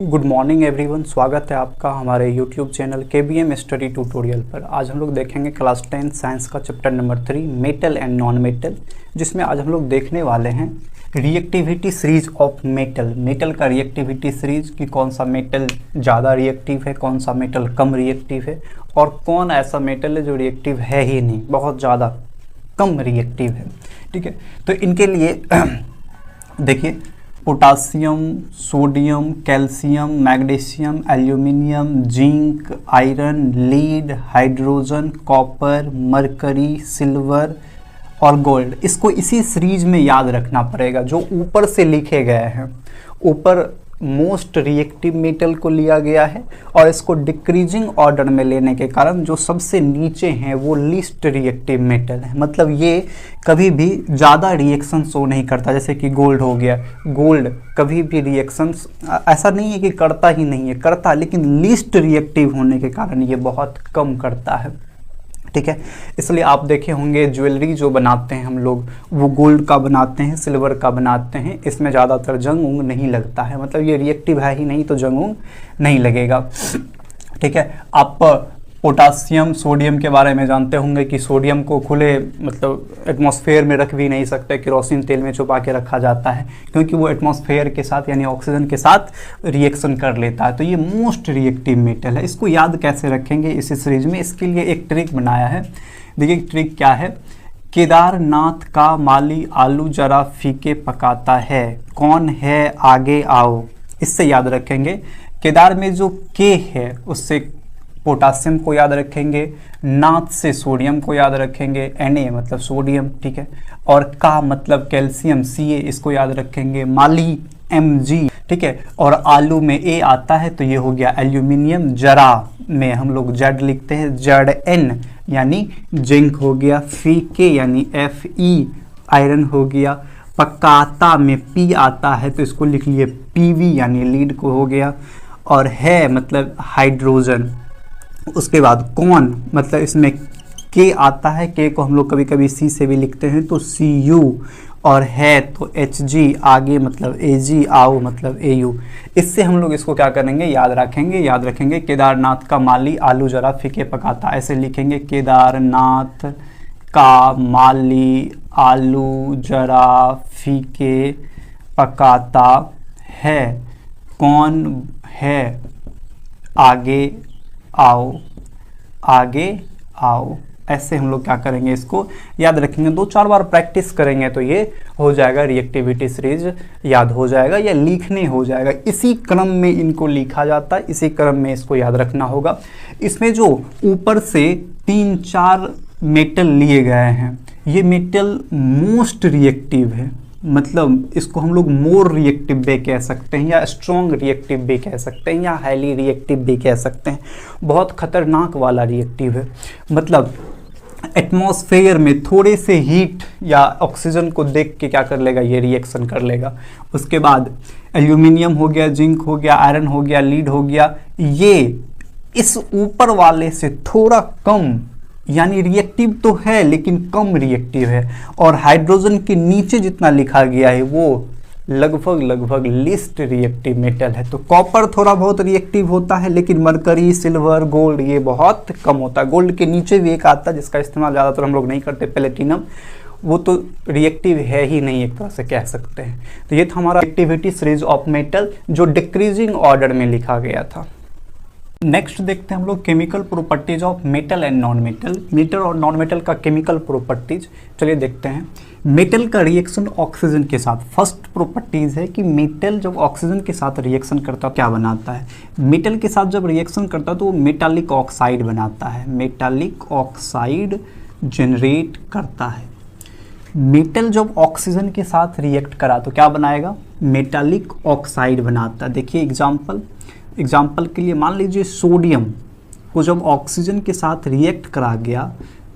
Good morning everyone, स्वागत है आपका हमारे YouTube channel KBM study tutorial पर। आज हम लोग देखेंगे क्लास 10 साइंस का chapter number 3 metal and non metal, जिसमें आज हम लोग देखने वाले हैं reactivity series of metal. Metal का रिएक्टिविटी सीरीज कि कौन सा मेटल ज़्यादा रिएक्टिव है, कौन सा मेटल कम रिएक्टिव है और कौन ऐसा मेटल है जो रिएक्टिव है ही नहीं, बहुत ज़्यादा कम रिएक्टिव है। ठीक है, तो इनके लिए देखिए potassium, sodium, calcium, magnesium, aluminium, zinc, iron, lead, hydrogen, copper, mercury, silver और गोल्ड, इसको इसी सीरीज में याद रखना पड़ेगा जो ऊपर से लिखे गए हैं। ऊपर मोस्ट रिएक्टिव मेटल को लिया गया है और इसको डिक्रीजिंग ऑर्डर में लेने के कारण जो सबसे नीचे हैं वो लीस्ट रिएक्टिव मेटल है। मतलब ये कभी भी ज़्यादा रिएक्शन शो नहीं करता, जैसे कि गोल्ड हो गया। गोल्ड कभी भी रिएक्शन ऐसा नहीं है कि करता ही नहीं है, करता, लेकिन लीस्ट रिएक्टिव होने के कारण ये बहुत कम करता है। ठीक है, इसलिए आप देखे होंगे ज्वेलरी जो बनाते हैं हम लोग वो गोल्ड का बनाते हैं, सिल्वर का बनाते हैं। इसमें ज़्यादातर जंग उंग नहीं लगता है, मतलब ये रिएक्टिव है ही नहीं तो जंग उंग नहीं लगेगा। ठीक है, आप पोटासियम, सोडियम के बारे में जानते होंगे कि सोडियम को खुले मतलब एटमॉस्फेयर में रख भी नहीं सकते, केरोसिन तेल में छुपा के रखा जाता है क्योंकि वो एटमॉस्फेयर के साथ यानी ऑक्सीजन के साथ रिएक्शन कर लेता है। तो ये मोस्ट रिएक्टिव मेटल है। इसको याद कैसे रखेंगे इसी सीरीज में, इसके लिए एक ट्रिक बनाया है। देखिए ट्रिक क्या है। केदारनाथ का माली आलू जरा फीके पकाता है, कौन है आगे आओ। इससे याद रखेंगे। केदार में जो के है उससे पोटासियम को याद रखेंगे, नाथ से सोडियम को याद रखेंगे, Na मतलब सोडियम, ठीक है, और का मतलब कैल्शियम, Ca इसको याद रखेंगे, माली Mg, ठीक है, और आलू में A आता है तो ये हो गया एल्यूमिनियम, जरा में हम लोग जेड लिखते हैं, Zn यानी जिंक हो गया, फीके यानी Fe आयरन हो गया, पकाता में P आता है तो इसको लिख लिए Pv यानी लीड को हो गया, और है मतलब हाइड्रोजन। उसके बाद कौन मतलब इसमें के आता है, के को हम लोग कभी कभी सी से भी लिखते हैं तो Cu, और है तो Hg आगे मतलब Ag, आओ मतलब Au। इससे हम लोग इसको क्या करेंगे, याद रखेंगे। केदारनाथ का माली आलू जरा फीके पकाता, ऐसे लिखेंगे। केदारनाथ का माली आलू जरा फीके पकाता है, कौन है आगे आओ। ऐसे हम लोग क्या करेंगे, इसको याद रखेंगे। 2-4 बार प्रैक्टिस करेंगे तो ये हो जाएगा, रिएक्टिविटी सीरीज याद हो जाएगा या लिखने हो जाएगा। इसी क्रम में इनको लिखा जाता है, इसी क्रम में इसको याद रखना होगा। इसमें जो ऊपर से 3-4 मेटल लिए गए हैं, ये मेटल मोस्ट रिएक्टिव है, मतलब इसको हम लोग मोर रिएक्टिव भी कह सकते हैं या स्ट्रॉन्ग रिएक्टिव भी कह सकते हैं या हाईली रिएक्टिव भी कह सकते हैं। बहुत खतरनाक वाला रिएक्टिव है, मतलब एटमॉस्फेयर में थोड़े से हीट या ऑक्सीजन को देख के क्या कर लेगा, ये रिएक्शन कर लेगा। उसके बाद एल्यूमिनियम हो गया, जिंक हो गया, आयरन हो गया, लीड हो गया, ये इस ऊपर वाले से थोड़ा कम यानी रिएक्टिव तो है लेकिन कम रिएक्टिव है। और हाइड्रोजन के नीचे जितना लिखा गया है वो लगभग लीस्ट रिएक्टिव मेटल है। तो कॉपर थोड़ा बहुत रिएक्टिव होता है लेकिन मरकरी, सिल्वर, गोल्ड ये बहुत कम होता है। गोल्ड के नीचे भी एक आता है जिसका इस्तेमाल ज़्यादातर हम लोग नहीं करते, प्लेटिनम, वो तो रिएक्टिव है ही नहीं, एक तरह से कह सकते हैं। तो ये था हमारा एक्टिविटी सीरीज ऑफ मेटल जो डिक्रीजिंग ऑर्डर में लिखा गया था। नेक्स्ट देखते हैं हम लोग chemical properties of metal and non metal. Metal और नॉन मेटल का केमिकल प्रॉपर्टीज चलिए देखते हैं। मेटल का रिएक्शन ऑक्सीजन के साथ, फर्स्ट प्रॉपर्टीज है कि मेटल जब ऑक्सीजन के साथ रिएक्शन करता है क्या बनाता है। मेटल के साथ जब रिएक्शन करता है तो वो मेटालिक ऑक्साइड बनाता है, मेटालिक ऑक्साइड जनरेट करता है। मेटल जब ऑक्सीजन के साथ रिएक्ट करा तो क्या बनाएगा, मेटालिक ऑक्साइड बनाता है। देखिए एग्जाम्पल के लिए मान लीजिए सोडियम को जब ऑक्सीजन के साथ रिएक्ट करा गया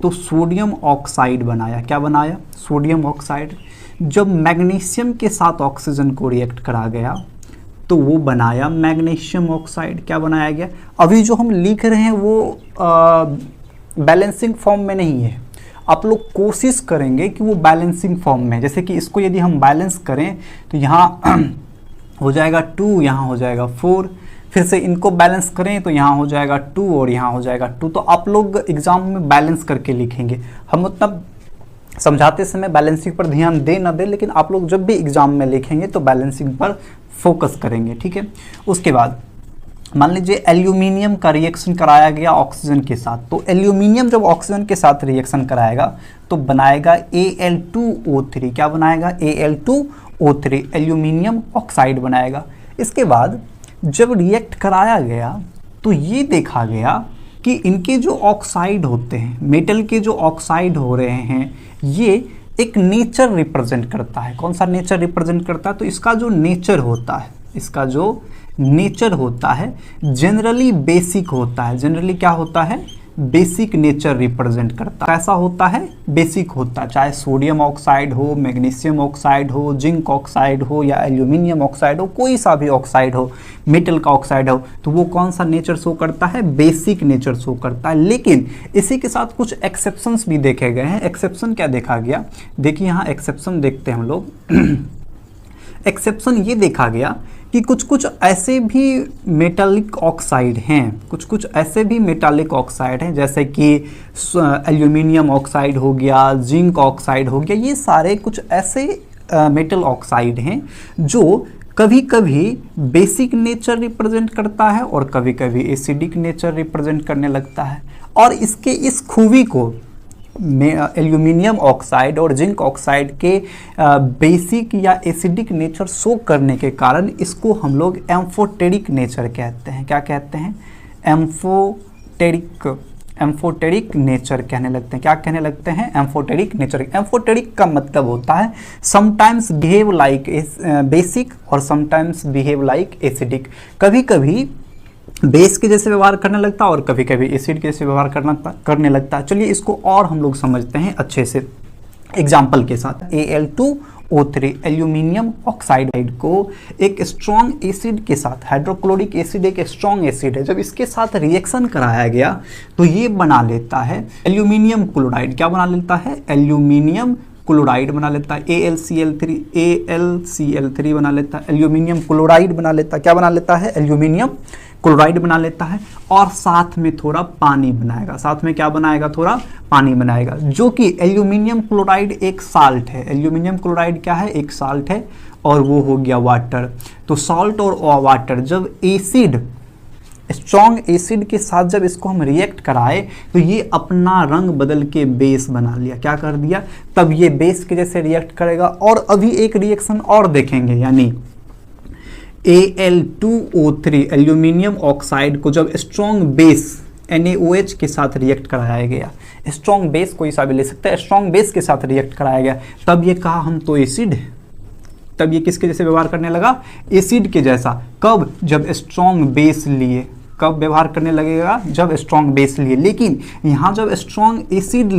तो सोडियम ऑक्साइड बनाया। क्या बनाया, सोडियम ऑक्साइड। जब मैग्नीशियम के साथ ऑक्सीजन को रिएक्ट करा गया तो वो बनाया मैग्नीशियम ऑक्साइड। क्या बनाया गया, अभी जो हम लिख रहे हैं वो बैलेंसिंग फॉर्म में नहीं है, आप लोग कोशिश करेंगे कि वो बैलेंसिंग फॉर्म में, जैसे कि इसको यदि हम बैलेंस करें तो यहाँ हो जाएगा 2, यहाँ हो जाएगा 4, फिर से इनको बैलेंस करें तो यहाँ हो जाएगा 2 और यहाँ हो जाएगा 2। तो आप लोग एग्जाम में बैलेंस करके लिखेंगे। हम उतना समझाते समय बैलेंसिंग पर ध्यान दे ना दे, लेकिन आप लोग जब भी एग्जाम में लिखेंगे तो बैलेंसिंग पर फोकस करेंगे, ठीक है। उसके बाद मान लीजिए एल्यूमिनियम का रिएक्शन कराया गया ऑक्सीजन के साथ, तो एल्यूमिनियम जब ऑक्सीजन के साथ रिएक्शन कराएगा तो बनाएगा Al2O3। क्या बनाएगा? Al2O3, एल्यूमिनियम ऑक्साइड बनाएगा। इसके बाद जब रिएक्ट कराया गया तो ये देखा गया कि इनके जो ऑक्साइड होते हैं, मेटल के जो ऑक्साइड हो रहे हैं, ये एक नेचर रिप्रेजेंट करता है। कौन सा नेचर रिप्रेजेंट करता है? तो इसका जो नेचर होता है, इसका जो नेचर होता है जनरली बेसिक होता है। जनरली क्या होता है? बेसिक नेचर रिप्रेजेंट करता है। कैसा होता है? बेसिक होता है। चाहे सोडियम ऑक्साइड हो, मैग्नीशियम ऑक्साइड हो, जिंक ऑक्साइड हो या एल्यूमिनियम ऑक्साइड हो, कोई सा भी ऑक्साइड हो, मेटल का ऑक्साइड हो, तो वो कौन सा नेचर शो करता है? बेसिक नेचर शो करता है। लेकिन इसी के साथ कुछ एक्सेप्शंस भी देखे गए हैं। एक्सेप्शन क्या देखा गया? देखिए यहाँ एक्सेप्शन देखते हैं हम लोग। एक्सेप्शन ये देखा गया कि कुछ कुछ ऐसे भी मेटालिक ऑक्साइड हैं, कुछ ऐसे भी मेटालिक ऑक्साइड हैं, जैसे कि एल्यूमिनियम ऑक्साइड हो गया, जिंक ऑक्साइड हो गया, ये सारे कुछ ऐसे मेटल ऑक्साइड हैं जो कभी कभी बेसिक नेचर रिप्रेजेंट करता है और कभी कभी एसिडिक नेचर रिप्रेजेंट करने लगता है। और इसके इस खूबी को एल्यूमिनियम ऑक्साइड और जिंक ऑक्साइड के बेसिक या एसिडिक नेचर शो करने के कारण इसको हम लोग एम्फोटेरिक नेचर कहते हैं। क्या कहते हैं? एम्फोटेरिक नेचर कहने लगते हैं। क्या कहने लगते हैं? Amphoteric nature. एम्फोटेरिक का मतलब होता है समटाइम्स बिहेव लाइक बेसिक और समटाइम्स बिहेव लाइक एसिडिक। कभी कभी बेस के जैसे व्यवहार करने लगता है और कभी कभी एसिड के जैसे व्यवहार करने लगता है। चलिए इसको और हम लोग समझते हैं अच्छे से एग्जाम्पल के साथ। Al2O3 एल्यूमिनियम ऑक्साइड को एक स्ट्रॉन्ग एसिड के साथ, हाइड्रोक्लोरिक एसिड एक स्ट्रॉन्ग एसिड है, जब इसके साथ रिएक्शन कराया गया तो ये बना लेता है एल्यूमिनियम क्लोराइड। क्या बना लेता है? एल्यूमिनियम क्लोराइड बना लेता है। AlCl3 बना लेता है, एल्यूमिनियम क्लोराइड बना लेता है। क्या बना लेता है? एल्यूमिनियम क्लोराइड बना लेता है और साथ में थोड़ा पानी बनाएगा। साथ में क्या बनाएगा? थोड़ा पानी बनाएगा, जो कि एल्यूमिनियम क्लोराइड एक साल्ट है। एल्यूमिनियम क्लोराइड क्या है? एक साल्ट है और वो हो गया वाटर। तो सॉल्ट और वाटर जब एसिड, स्ट्रॉन्ग एसिड के साथ जब इसको हम रिएक्ट कराए तो ये अपना रंग बदल के बेस बना लिया। क्या कर दिया? तब ये बेस के जैसे रिएक्ट करेगा। और अभी एक रिएक्शन और देखेंगे, यानी Al2O3 एल्यूमिनियम ऑक्साइड को जब स्ट्रॉन्ग बेस NaOH के साथ रिएक्ट कराया गया, स्ट्रॉन्ग बेस कोई सा भी ले सकता है, स्ट्रॉन्ग बेस के साथ रिएक्ट कराया गया, तब ये कहा हम तो एसिड है। तब ये किसके जैसे व्यवहार करने लगा? एसिड के जैसा। कब? जब स्ट्रॉन्ग बेस लिए। कब व्यवहार करने लगेगा? जब स्ट्रॉन्ग बेस लिए। लेकिन यहाँ जब स्ट्रॉन्ग एसिड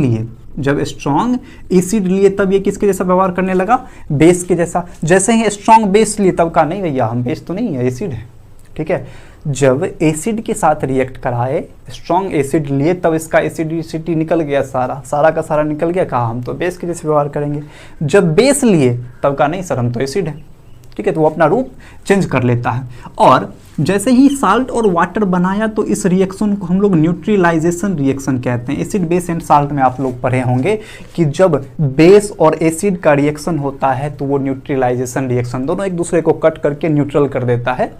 लिए, तब ये किसके जैसा व्यवहार करने लगा? बेस के जैसा। जैसे ही स्ट्रॉन्ग बेस लिए तब कहा नहीं भैया हम बेस तो नहीं है, एसिड है, ठीक है। जब एसिड के साथ रिएक्ट कराए, स्ट्रॉन्ग एसिड लिए, तब इसका एसिडिसिटी निकल गया, सारा का सारा निकल गया, कहा हम तो बेस के जैसे व्यवहार करेंगे। जब बेस लिए तब कहा नहीं सर हम तो एसिड है, ठीक है। तो वो अपना रूप चेंज कर लेता है। और जैसे ही साल्ट और वाटर बनाया तो इस रिएक्शन को हम लोग न्यूट्रलाइजेशन रिएक्शन कहते हैं। एसिड बेस एंड साल्ट में आप लोग पढ़े होंगे कि जब बेस और एसिड का रिएक्शन होता है तो वो न्यूट्रलाइजेशन रिएक्शन, दोनों एक दूसरे को कट करके न्यूट्रल कर देता है,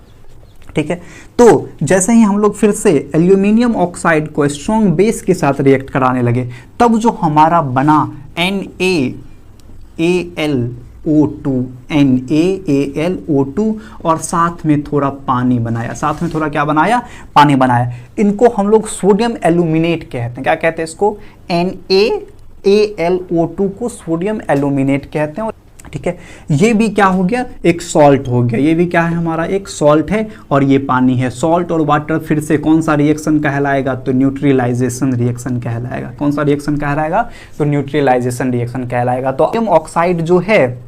ठीक है। तो जैसे ही हम लोग फिर से एल्यूमिनियम ऑक्साइड को स्ट्रॉन्ग बेस के साथ रिएक्ट कराने लगे, तब जो हमारा बना NaAlO2 और साथ में थोड़ा पानी बनाया। साथ में थोड़ा क्या बनाया? पानी बनाया। इनको हम लोग सोडियम एल्यूमिनेट कहते हैं। क्या कहते हैं इसको? NaAlO2 को सोडियम एल्यूमिनेट कहते हैं, ठीक है। ये भी क्या हो गया? एक सॉल्ट हो गया। ये भी क्या है? हमारा एक सॉल्ट है और ये पानी है। सॉल्ट और वाटर फिर से कौन सा रिएक्शन कहलाएगा? तो न्यूट्रलाइजेशन रिएक्शन कहलाएगा। कौन सा रिएक्शन कहलाएगा? तो न्यूट्रलाइजेशन रिएक्शन कहलाएगा। तो सोडियम ऑक्साइड जो है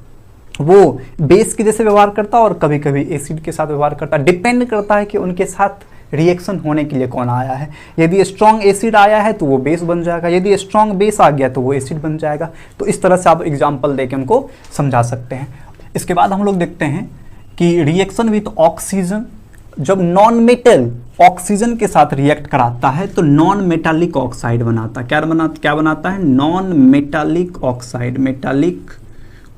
वो बेस के जैसे व्यवहार करता है और कभी कभी एसिड के साथ व्यवहार करता है। डिपेंड करता है कि उनके साथ रिएक्शन होने के लिए कौन आया है। यदि स्ट्रॉन्ग एसिड आया है तो वो बेस बन जाएगा, यदि स्ट्रॉन्ग बेस आ गया तो वो एसिड बन जाएगा। तो इस तरह से आप एग्जाम्पल देके उनको समझा सकते हैं। इसके बाद हम लोग देखते हैं कि रिएक्शन विथ ऑक्सीजन, जब नॉन मेटल ऑक्सीजन के साथ रिएक्ट कराता है तो नॉन मेटालिक ऑक्साइड बनाता है। क्या बनाता है? Non metallic oxide, metallic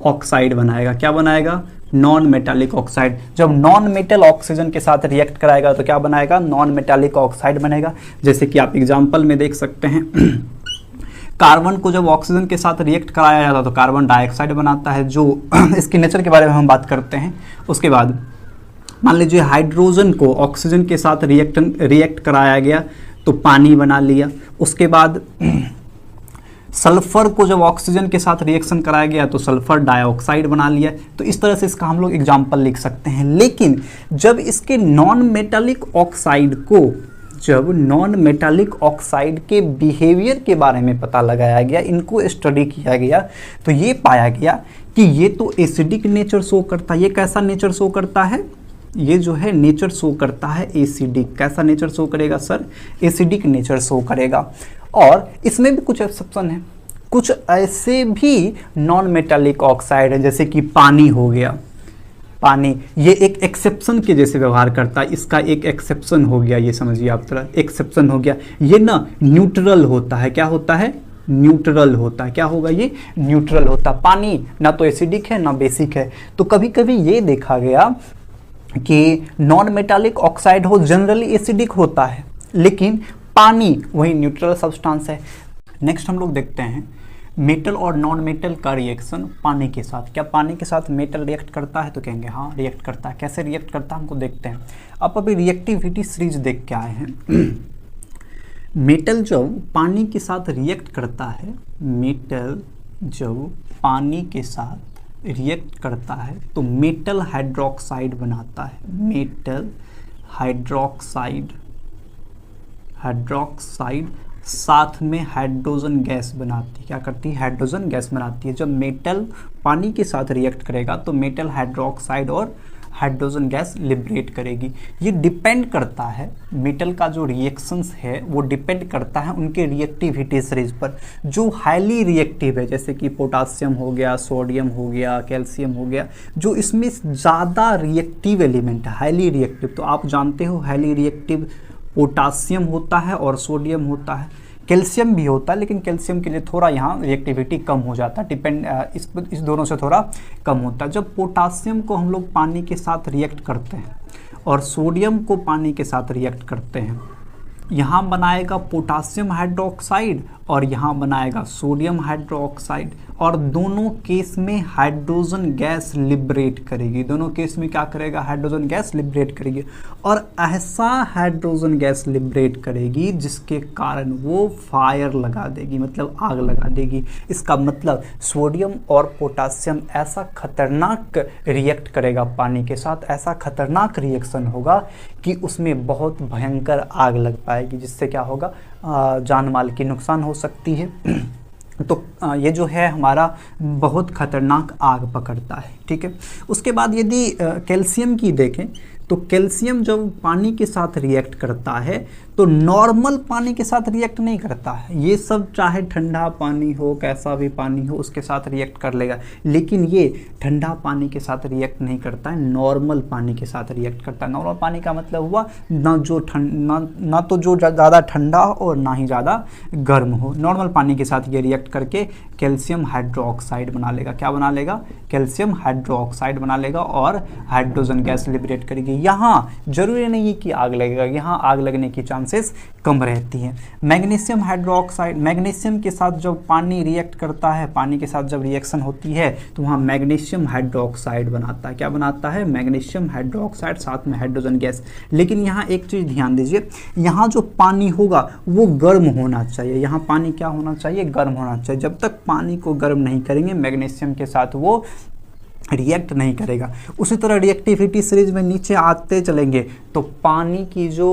oxide बनाएगा। क्या बनाएगा? Non metallic oxide. जब नॉन मेटल ऑक्सीजन के साथ रिएक्ट कराएगा तो क्या बनाएगा? नॉन मेटालिक ऑक्साइड बनेगा। जैसे कि आप एग्जांपल में देख सकते हैं कार्बन को जब ऑक्सीजन के साथ रिएक्ट कराया जाता है तो कार्बन डाइऑक्साइड बनाता है, जो इसके नेचर के बारे में हम बात करते हैं। उसके बाद मान लीजिए हाइड्रोजन को ऑक्सीजन के साथ रिएक्ट कराया गया तो पानी बना लिया। उसके बाद सल्फर को जब ऑक्सीजन के साथ रिएक्शन कराया गया तो सल्फर डाइऑक्साइड बना लिया। तो इस तरह से इसका हम लोग एग्जाम्पल लिख सकते हैं। लेकिन जब इसके नॉन मेटालिक ऑक्साइड के बिहेवियर के बारे में पता लगाया गया, इनको स्टडी किया गया, तो ये पाया गया कि ये तो एसिडिक नेचर शो करता है। ये कैसा नेचर शो करता है? ये जो है नेचर शो करता है एसिडिक। कैसा नेचर शो करेगा सर? एसिडिक नेचर शो करेगा। और इसमें भी कुछ एक्सेप्शन है, कुछ ऐसे भी नॉन मेटालिक ऑक्साइड है जैसे कि पानी हो गया। पानी ये एक एक्सेप्शन के जैसे व्यवहार करता है, इसका एक एक्सेप्शन हो गया, ये समझिए आप थोड़ा, एक्सेप्शन हो गया। ये ना न्यूट्रल होता है। क्या होता है? न्यूट्रल होता है। क्या होगा? ये न्यूट्रल होता है। पानी ना तो एसिडिक है ना बेसिक है। तो कभी कभी ये देखा गया कि नॉन मेटालिक ऑक्साइड हो जनरली एसिडिक होता है, लेकिन पानी वही न्यूट्रल सब्सटेंस है। नेक्स्ट हम लोग देखते हैं मेटल और नॉन मेटल का रिएक्शन पानी के साथ। क्या पानी के साथ मेटल रिएक्ट करता है? तो कहेंगे हाँ रिएक्ट करता है। कैसे रिएक्ट करता है हमको देखते हैं। आप अभी रिएक्टिविटी सीरीज देख के आए हैं। मेटल जब पानी के साथ रिएक्ट करता है, मेटल जब पानी के साथ रिएक्ट करता है तो मेटल हाइड्रोक्साइड बनाता है। मेटल हाइड्रोक्साइड साथ में हाइड्रोजन गैस बनाती है। क्या करती है? हाइड्रोजन गैस बनाती है। जब मेटल पानी के साथ रिएक्ट करेगा तो मेटल हाइड्रोक्साइड और हाइड्रोजन गैस लिबरेट करेगी। ये डिपेंड करता है, मेटल का जो रिएक्शंस है वो डिपेंड करता है उनके रिएक्टिविटी सीरीज पर। जो हाईली रिएक्टिव है जैसे कि पोटासियम हो गया, सोडियम हो गया, कैल्शियम हो गया, जो इसमें ज़्यादा रिएक्टिव एलिमेंट है, हाईली रिएक्टिव, तो आप जानते हो हाईली रिएक्टिव पोटासियम होता है और सोडियम होता है। कैल्शियम भी होता है, लेकिन कैल्शियम के लिए थोड़ा यहाँ रिएक्टिविटी कम हो जाता है, डिपेंड इस दोनों से थोड़ा कम होता है। जब पोटासियम को हम लोग पानी के साथ रिएक्ट करते हैं और सोडियम को पानी के साथ रिएक्ट करते हैं, यहाँ बनाएगा पोटासियम हाइड्रोक्साइड और यहाँ बनाएगा सोडियम हाइड्रोक्साइड, और दोनों केस में हाइड्रोजन गैस लिबरेट करेगी। दोनों केस में क्या करेगा? हाइड्रोजन गैस लिबरेट करेगी, और ऐसा हाइड्रोजन गैस लिबरेट करेगी जिसके कारण वो फायर लगा देगी, मतलब आग लगा देगी। इसका मतलब सोडियम और पोटासियम ऐसा खतरनाक रिएक्ट करेगा पानी के साथ, ऐसा खतरनाक रिएक्शन होगा कि उसमें बहुत भयंकर आग लग पाएगी, जिससे क्या होगा? जान माल की नुकसान हो सकती है। तो ये जो है हमारा बहुत खतरनाक आग पकड़ता है। ठीक है। उसके बाद यदि कैल्शियम की देखें तो कैल्शियम जब पानी के साथ रिएक्ट करता है तो नॉर्मल पानी के साथ रिएक्ट नहीं करता है। ये सब चाहे ठंडा पानी हो, कैसा भी पानी हो, उसके साथ रिएक्ट कर लेगा, लेकिन ये ठंडा पानी के साथ रिएक्ट नहीं करता है, नॉर्मल पानी के साथ रिएक्ट करता है। नॉर्मल पानी का मतलब हुआ ना तो जो ज़्यादा ठंडा हो और ना ही ज़्यादा गर्म हो। नॉर्मल पानी के साथ ये रिएक्ट करके कैल्शियम हाइड्रोक्साइड बना लेगा। क्या बना लेगा? कैल्शियम हाइड्रोक्साइड बना लेगा और हाइड्रोजन गैस लिबरेट करेगी। यहाँ जरूरी नहीं है कि आग लगेगा, यहाँ आग लगने की चांसेस कम रहती हैं। मैग्नीशियम हाइड्रोक्साइड, मैग्नीशियम के साथ जब पानी रिएक्ट करता है, पानी के साथ जब रिएक्शन होती है तो वहाँ मैग्नीशियम हाइड्रोक्साइड बनाता है। क्या बनाता है? मैग्नीशियम हाइड्रोक्साइड साथ में हाइड्रोजन गैस। लेकिन यहाँ एक चीज़ ध्यान दीजिए, यहाँ जो पानी होगा वो गर्म होना चाहिए। यहाँ पानी क्या होना चाहिए? गर्म होना चाहिए। जब तक पानी को गर्म नहीं करेंगे मैग्नीशियम के साथ वो रिएक्ट नहीं करेगा। उसी तरह रिएक्टिविटी सीरीज में नीचे आते चलेंगे तो पानी की जो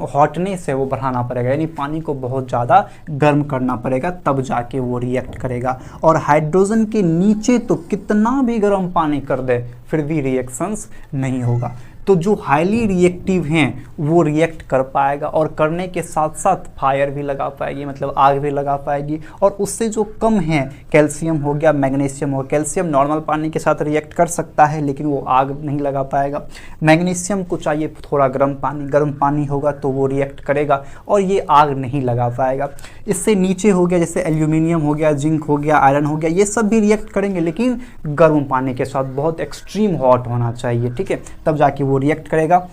हॉटनेस है वो बढ़ाना पड़ेगा, यानी पानी को बहुत ज़्यादा गर्म करना पड़ेगा, तब जाके वो रिएक्ट करेगा। और हाइड्रोजन के नीचे तो कितना भी गर्म पानी कर दे फिर भी रिएक्शंस नहीं होगा। तो जो हाईली रिएक्टिव हैं वो रिएक्ट कर पाएगा और करने के साथ साथ फायर भी लगा पाएगी, मतलब आग भी लगा पाएगी। और उससे जो कम है, कैल्शियम हो गया, मैग्नीशियम हो, कैल्शियम नॉर्मल पानी के साथ रिएक्ट कर सकता है लेकिन वो आग नहीं लगा पाएगा। मैग्नीशियम को चाहिए थोड़ा गर्म पानी होगा तो वो रिएक्ट करेगा और ये आग नहीं लगा पाएगा। इससे नीचे हो गया जैसे एल्यूमिनियम हो गया, जिंक हो गया, आयरन हो गया, ये सब भी रिएक्ट करेंगे लेकिन गर्म पानी के साथ, बहुत एक्सट्रीम हॉट होना चाहिए, ठीक है, तब जाके वो रिएक्ट करेगा।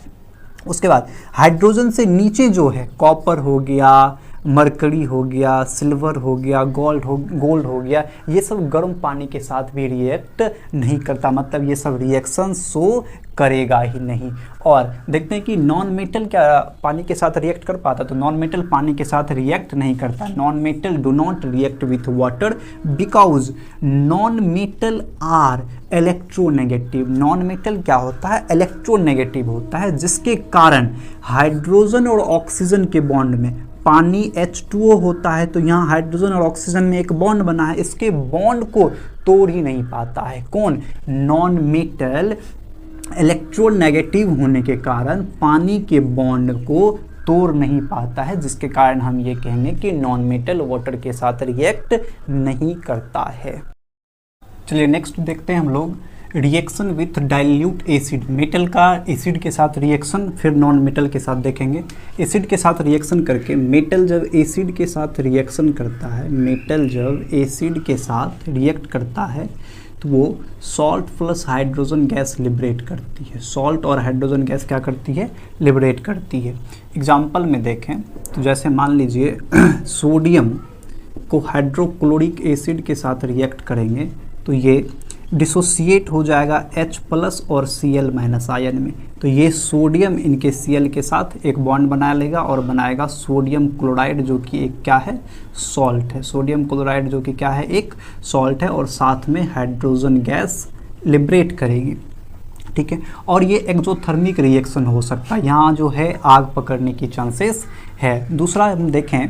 उसके बाद हाइड्रोजन से नीचे जो है कॉपर हो गया, मरकरी हो गया, सिल्वर हो गया, गोल्ड हो गया, ये सब गर्म पानी के साथ भी रिएक्ट नहीं करता, मतलब ये सब रिएक्शन शो करेगा ही नहीं। और देखते हैं कि नॉन मेटल क्या पानी के साथ रिएक्ट कर पाता, तो नॉन मेटल पानी के साथ रिएक्ट नहीं करता। Non metal do not react with water because non metal are electronegative. Non metal क्या होता है? इलेक्ट्रोनेगेटिव होता है, जिसके कारण हाइड्रोजन और ऑक्सीजन के बॉन्ड में पानी H2O होता है, तो यहाँ हाइड्रोजन और ऑक्सीजन में एक बॉन्ड बना है, इसके बॉन्ड को तोड़ ही नहीं पाता है। कौन? नॉन मेटल इलेक्ट्रोनेगेटिव होने के कारण पानी के बॉन्ड को तोड़ नहीं पाता है, जिसके कारण हम ये कहेंगे कि नॉन मेटल वाटर के साथ रिएक्ट नहीं करता है। चलिए नेक्स्ट देखते हैं हम लोग reaction with dilute acid. Metal का एसिड के साथ रिएक्शन, फिर नॉन मेटल के साथ देखेंगे। एसिड के साथ रिएक्शन करके मेटल जब एसिड के साथ रिएक्शन करता है, मेटल जब एसिड के साथ रिएक्ट करता है तो वो salt plus hydrogen gas liberate करती है। सॉल्ट और हाइड्रोजन गैस क्या करती है? लिबरेट करती है। एग्जाम्पल में देखें तो जैसे मान लीजिए सोडियम को हाइड्रोक्लोरिक एसिड के साथ रिएक्ट करेंगे तो ये डिसोसिएट हो जाएगा H प्लस और Cl- आयन में, तो ये सोडियम इनके Cl के साथ एक बॉन्ड बना लेगा और बनाएगा सोडियम क्लोराइड, जो कि एक क्या है? सॉल्ट है। सोडियम क्लोराइड जो कि क्या है? एक सॉल्ट है, और साथ में हाइड्रोजन गैस लिबरेट करेगी, ठीक है। और ये एक्सोथर्मिक रिएक्शन हो सकता है, यहाँ जो है आग पकड़ने की चांसेस है। दूसरा हम देखें,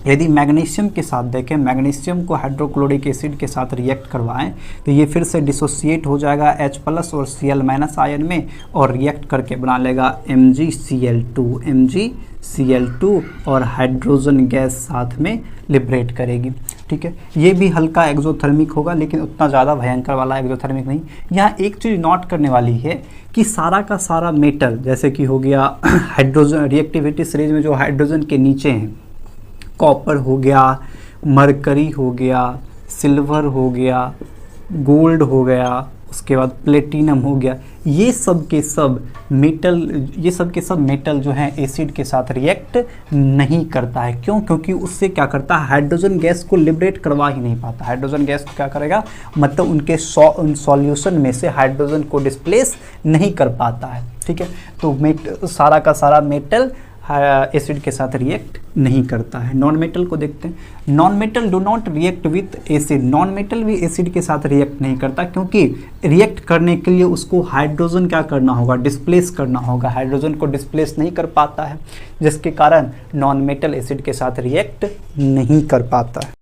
यदि मैग्नीशियम के साथ देखें, मैग्नीशियम को हाइड्रोक्लोरिक एसिड के साथ रिएक्ट करवाएं तो ये फिर से डिसोसिएट हो जाएगा H प्लस और Cl- आयन में और रिएक्ट करके बना लेगा MgCl2 और हाइड्रोजन गैस साथ में लिबरेट करेगी, ठीक है। ये भी हल्का एक्सोथर्मिक होगा लेकिन उतना ज़्यादा भयंकर वाला एक्सोथर्मिक नहीं। यहाँ एक चीज़ नोट करने वाली है कि सारा का सारा मेटल, जैसे कि हो गया हाइड्रोजन रिएक्टिविटी सीरीज में जो हाइड्रोजन के नीचे हैं, कॉपर हो गया, मरकरी हो गया, सिल्वर हो गया, गोल्ड हो गया, उसके बाद प्लेटिनम हो गया, ये सब के सब मेटल जो है एसिड के साथ रिएक्ट नहीं करता है। क्यों? क्योंकि उससे क्या करता है? हाइड्रोजन गैस को लिबरेट करवा ही नहीं पाता। हाइड्रोजन गैस को क्या करेगा? मतलब उनके सॉल्यूशन में से हाइड्रोजन को डिस्प्लेस नहीं कर पाता है, ठीक है। तो सारा का सारा मेटल एसिड के साथ रिएक्ट नहीं करता है। नॉन मेटल को देखते हैं। Non metal do not react with acid. Non metal भी एसिड के साथ रिएक्ट नहीं करता, क्योंकि रिएक्ट करने के लिए उसको हाइड्रोजन क्या करना होगा? डिस्प्लेस करना होगा। हाइड्रोजन को डिस्प्लेस नहीं कर पाता है, जिसके कारण नॉन मेटल एसिड के साथ रिएक्ट नहीं कर पाता है।